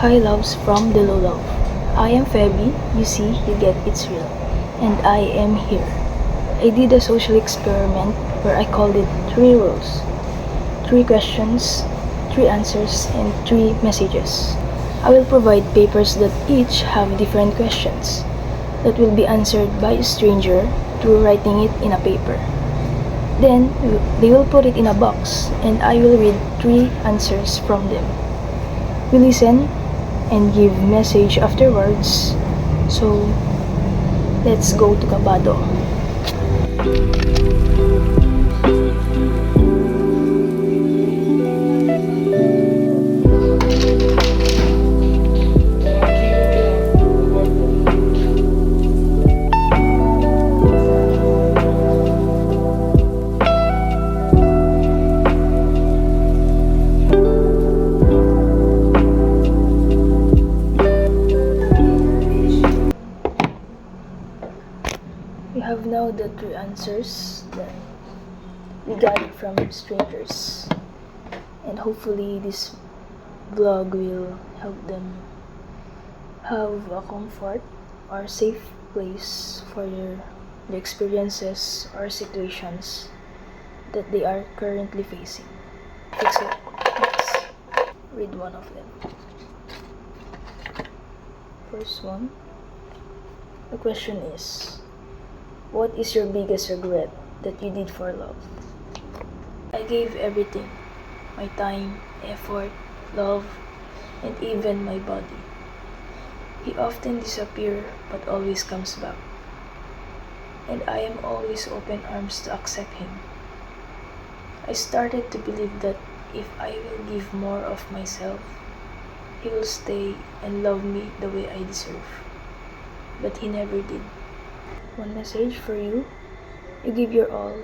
Hi loves from the low love. I am Feby, you see, you get it's real. And I am here. I did a social experiment where I called it 3 rules. 3 questions, 3 answers, and 3 messages. I will provide papers that each have different questions that will be answered by a stranger through writing it in a paper. Then, they will put it in a box and I will read 3 answers from them. We listen and give message afterwards. So, let's go to Kabado. We have now the 3 answers that we got from strangers. And hopefully this vlog will help them have a comfort or safe place for the experiences or situations that they are currently facing. Fix it. Let's read one of them. First one. The question is, what is your biggest regret that you did for love? I gave everything. My time, effort, love, and even my body. He often disappears but always comes back. And I am always open arms to accept him. I started to believe that if I will give more of myself, he will stay and love me the way I deserve. But he never did. One message for you. You give your all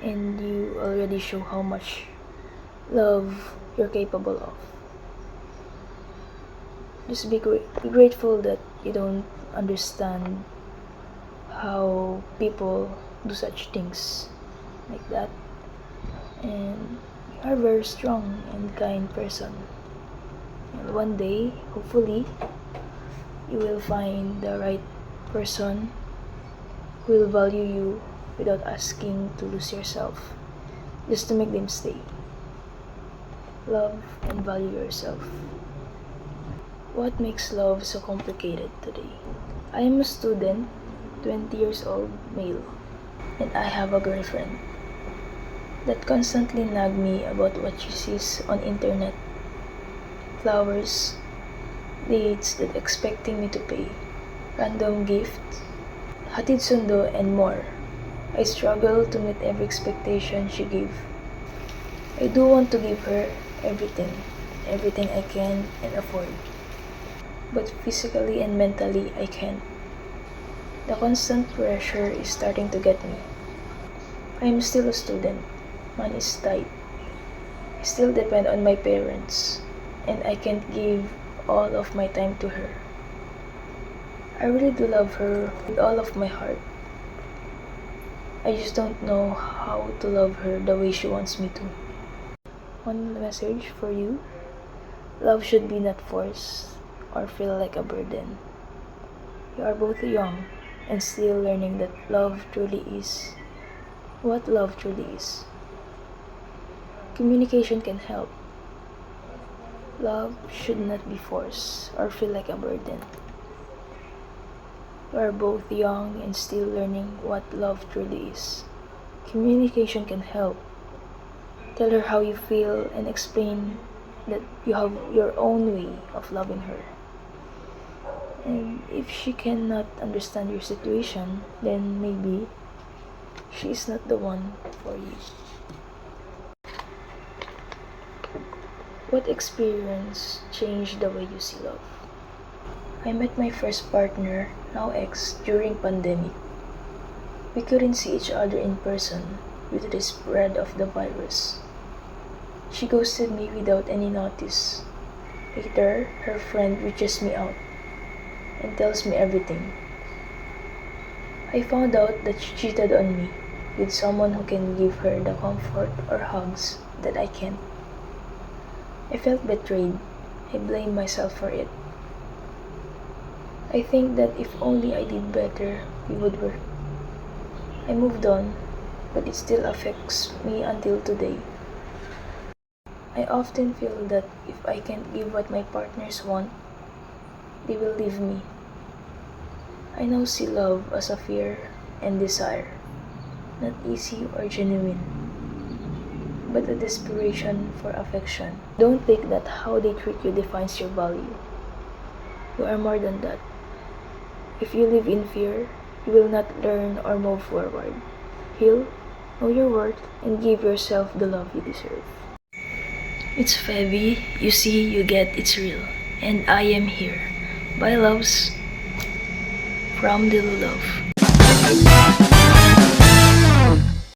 and you already show how much love you're capable of. Just be grateful that you don't understand how people do such things like that. And you are a very strong and kind person. And one day, hopefully, you will find the right person who will value you without asking to lose yourself, just to make them stay. Love and value yourself. What makes love so complicated today? I am a student, 20 years old, male, and I have a girlfriend that constantly nag me about what she sees on internet. Flowers, dates that expecting me to pay, random gifts, hatid sundo, and more. I struggle to meet every expectation she gave. I do want to give her everything I can and afford. But physically and mentally, I can't. The constant pressure is starting to get me. I am still a student. Money is tight. I still depend on my parents, and I can't give all of my time to her. I really do love her with all of my heart. I just don't know how to love her the way she wants me to. One message for you. Love should be not forced or feel like a burden. You are both young and still learning that love truly is. What love truly is. Communication can help. Love should not be forced or feel like a burden. We are both young and still learning what love truly is. Communication can help. Tell her how you feel and explain that you have your own way of loving her. And if she cannot understand your situation, then maybe she is not the one for you. What experience changed the way you see love? I met my first partner, now ex, during pandemic. We couldn't see each other in person due to the spread of the virus. She ghosted me without any notice. Later, her friend reaches me out and tells me everything. I found out that she cheated on me with someone who can give her the comfort or hugs that I can't. I felt betrayed I blame myself for it. I think that if only I did better, we would work. I moved on, but it still affects me until today. I often feel that if I can't give what my partners want, they will leave me. I now see love as a fear and desire, not easy or genuine, but a desperation for affection. Don't think that how they treat you defines your value. You are more than that. If you live in fear, you will not learn or move forward. Heal, know your worth, and give yourself the love you deserve. It's Febby, you see, you get, it's real. And I am here. Bye, loves. From the Love.